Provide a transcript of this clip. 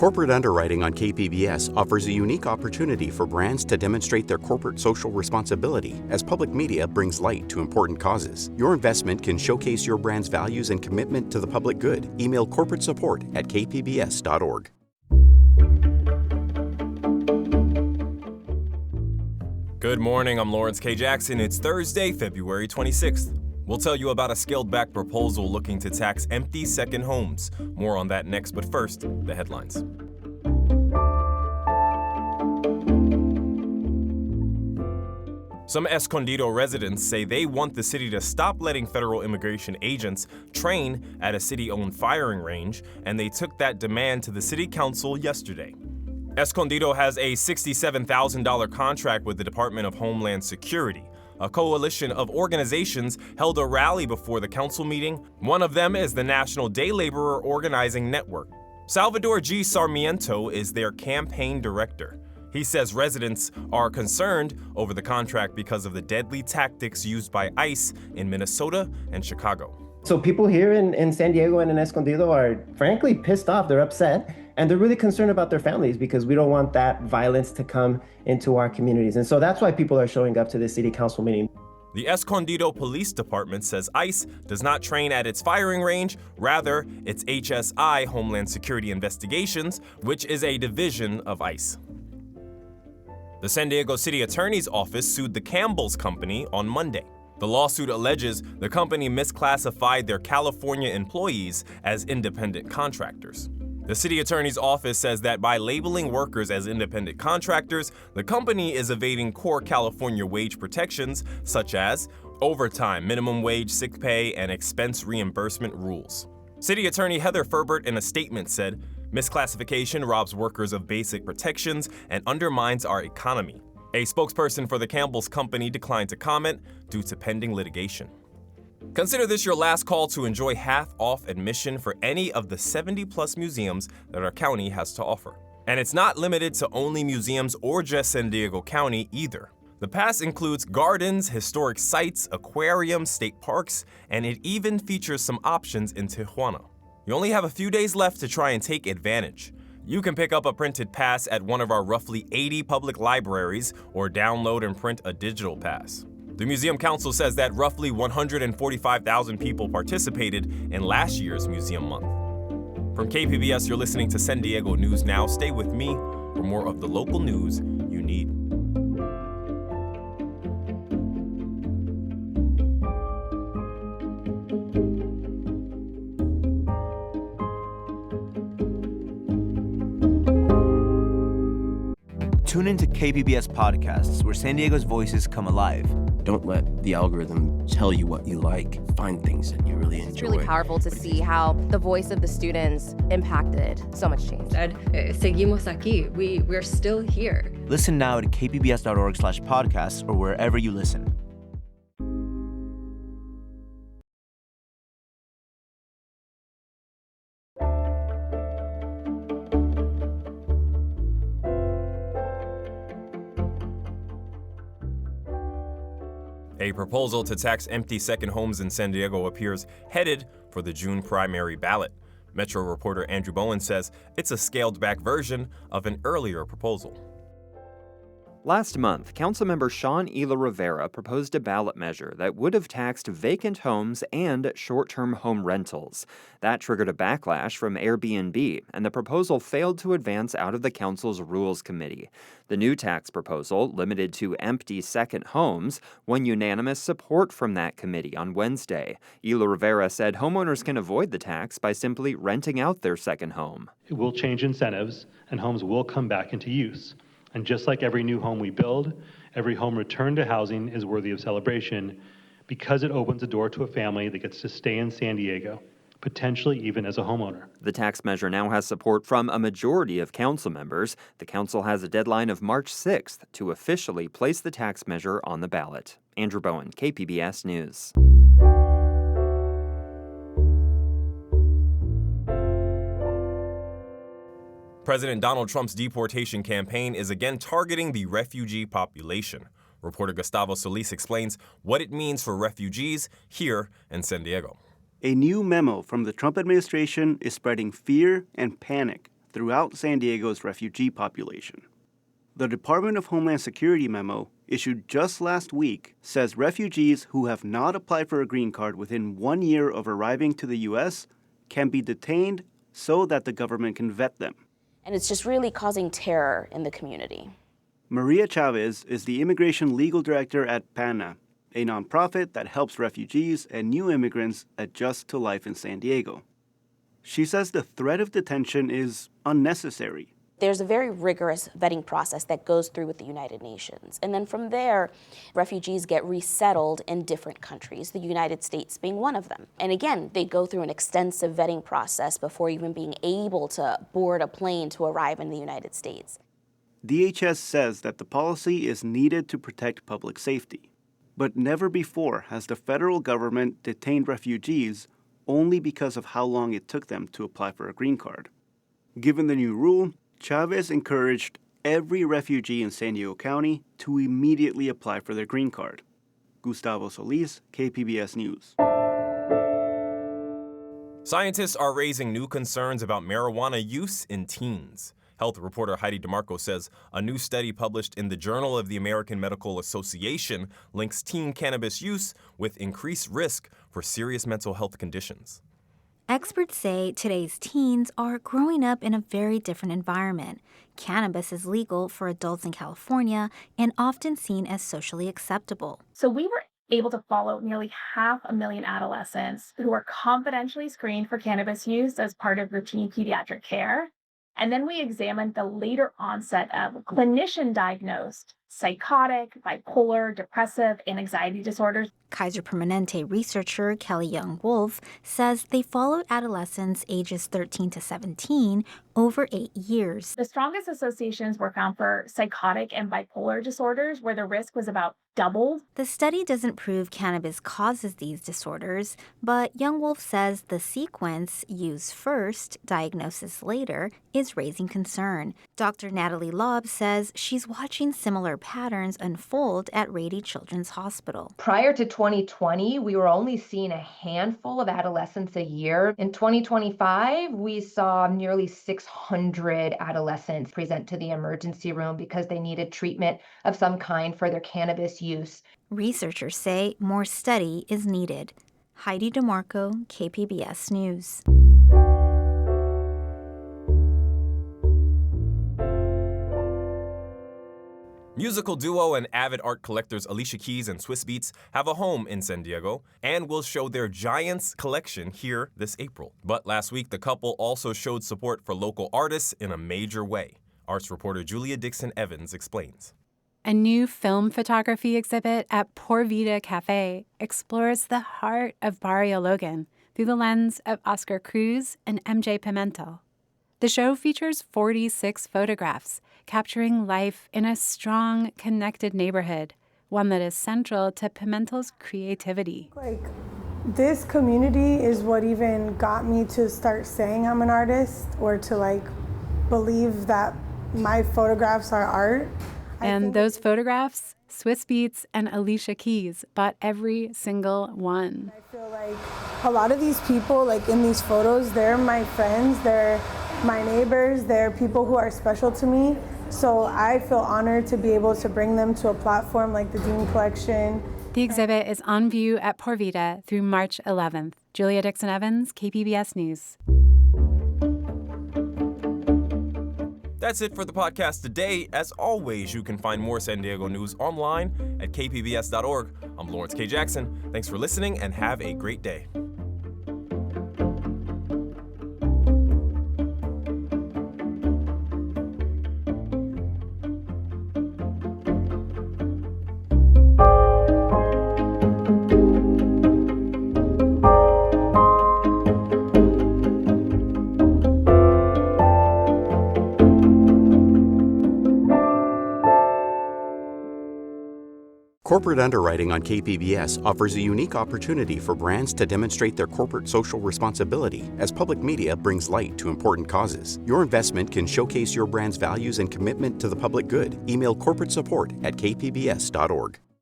Corporate Underwriting on KPBS offers a unique opportunity for brands to demonstrate their corporate social responsibility as public media brings light to important causes. Your investment can showcase your brand's values and commitment to the public good. Email corporate support at kpbs.org. Good morning, I'm Lawrence K. Jackson. It's Thursday, February 26th. We'll tell you about a scaled-back proposal looking to tax empty second homes. More on that next, but first, the headlines. Some Escondido residents say they want the city to stop letting federal immigration agents train at a city-owned firing range, and they took that demand to the city council yesterday. Escondido has a $67,000 contract with the Department of Homeland Security. A coalition of organizations held a rally before the council meeting. One of them is the National Day Laborer Organizing Network. Salvador G. Sarmiento is their campaign director. He says residents are concerned over the contract because of the deadly tactics used by ICE in Minnesota and Chicago. So people here in San Diego and in Escondido are frankly pissed off, they're upset, and they're really concerned about their families because we don't want that violence to come into our communities. And so that's why people are showing up to this city council meeting. The Escondido Police Department says ICE does not train at its firing range, rather it's HSI, Homeland Security Investigations, which is a division of ICE. The San Diego City Attorney's Office sued the Campbell's Company on Monday. The lawsuit alleges the company misclassified their California employees as independent contractors. The city attorney's office says that by labeling workers as independent contractors, the company is evading core California wage protections such as overtime, minimum wage, sick pay, and expense reimbursement rules. City Attorney Heather Ferbert in a statement said, "Misclassification robs workers of basic protections and undermines our economy." A spokesperson for the Campbell's Company declined to comment due to pending litigation. Consider this your last call to enjoy half-off admission for any of the 70-plus museums that our county has to offer. And it's not limited to only museums or just San Diego County either. The pass includes gardens, historic sites, aquariums, state parks, and it even features some options in Tijuana. You only have a few days left to try and take advantage. You can pick up a printed pass at one of our roughly 80 public libraries or download and print a digital pass. The Museum Council says that roughly 145,000 people participated in last year's Museum Month. From KPBS, you're listening to San Diego News Now. Stay with me for more of the local news you need. Tune into KPBS podcasts where San Diego's voices come alive. Don't let the algorithm tell you what you like. Find things that you really enjoy. It's really powerful to see how the voice of the students impacted so much change. Seguimos aquí. We're still here. Listen now at kpbs.org/podcasts or wherever you listen. A proposal to tax empty second homes in San Diego appears headed for the June primary ballot. Metro reporter Andrew Bowen says it's a scaled-back version of an earlier proposal. Last month, Councilmember Sean Ela Rivera proposed a ballot measure that would have taxed vacant homes and short-term home rentals. That triggered a backlash from Airbnb, and the proposal failed to advance out of the council's Rules Committee. The new tax proposal, limited to empty second homes, won unanimous support from that committee on Wednesday. Ela Rivera said homeowners can avoid the tax by simply renting out their second home. It will change incentives, and homes will come back into use. And just like every new home we build, every home returned to housing is worthy of celebration because it opens the door to a family that gets to stay in San Diego, potentially even as a homeowner. The tax measure now has support from a majority of council members. The council has a deadline of March 6th to officially place the tax measure on the ballot. Andrew Bowen, KPBS News. President Donald Trump's deportation campaign is again targeting the refugee population. Reporter Gustavo Solis explains what it means for refugees here in San Diego. A new memo from the Trump administration is spreading fear and panic throughout San Diego's refugee population. The Department of Homeland Security memo, issued just last week, says refugees who have not applied for a green card within 1 year of arriving to the U.S. can be detained so that the government can vet them. And it's just really causing terror in the community. Maria Chavez is the Immigration Legal Director at PANA, a nonprofit that helps refugees and new immigrants adjust to life in San Diego. She says the threat of detention is unnecessary. There's a very rigorous vetting process that goes through with the United Nations. And then from there, refugees get resettled in different countries, the United States being one of them. And again, they go through an extensive vetting process before even being able to board a plane to arrive in the United States. DHS says that the policy is needed to protect public safety. But never before has the federal government detained refugees only because of how long it took them to apply for a green card. Given the new rule, Chavez encouraged every refugee in San Diego County to immediately apply for their green card. Gustavo Solis, KPBS News. Scientists are raising new concerns about marijuana use in teens. Health reporter Heidi DeMarco says a new study published in the Journal of the American Medical Association links teen cannabis use with increased risk for serious mental health conditions. Experts say today's teens are growing up in a very different environment. Cannabis is legal for adults in California and often seen as socially acceptable. So we were able to follow nearly 500,000 adolescents who were confidentially screened for cannabis use as part of routine pediatric care. And then we examined the later onset of clinician-diagnosed psychotic, bipolar, depressive, and anxiety disorders. Kaiser Permanente researcher Kelly Young-Wolf says they followed adolescents ages 13 to 17 over 8 years. The strongest associations were found for psychotic and bipolar disorders, where the risk was about doubled. The study doesn't prove cannabis causes these disorders, but Young-Wolf says the sequence, use first, diagnosis later, is raising concern. Dr. Natalie Lobb says she's watching similar patterns unfold at Rady Children's Hospital. Prior to 2020, we were only seeing a handful of adolescents a year. In 2025, we saw nearly 600 adolescents present to the emergency room because they needed treatment of some kind for their cannabis use. Researchers say more study is needed. Heidi DeMarco, KPBS News. Musical duo and avid art collectors Alicia Keys and Swiss Beats have a home in San Diego and will show their Giants collection here this April. But last week, the couple also showed support for local artists in a major way. Arts reporter Julia Dixon Evans explains. A new film photography exhibit at Por Vida Cafe explores the heart of Barrio Logan through the lens of Oscar Cruz and MJ Pimentel. The show features 46 photographs capturing life in a strong, connected neighborhood, one that is central to Pimentel's creativity. This community is what even got me to start saying I'm an artist, or to believe that my photographs are art. And those photographs, Swiss Beats and Alicia Keys bought every single one. I feel like a lot of these people, in these photos, they're my friends, they're my neighbors, they're people who are special to me. So I feel honored to be able to bring them to a platform like the Dean Collection. The exhibit is on view at Por Vida through March 11th. Julia Dixon Evans, KPBS News. That's it for the podcast today. As always, you can find more San Diego news online at kpbs.org. I'm Lawrence K. Jackson. Thanks for listening and have a great day. Corporate underwriting on KPBS offers a unique opportunity for brands to demonstrate their corporate social responsibility as public media brings light to important causes. Your investment can showcase your brand's values and commitment to the public good. Email corporate support@kpbs.org.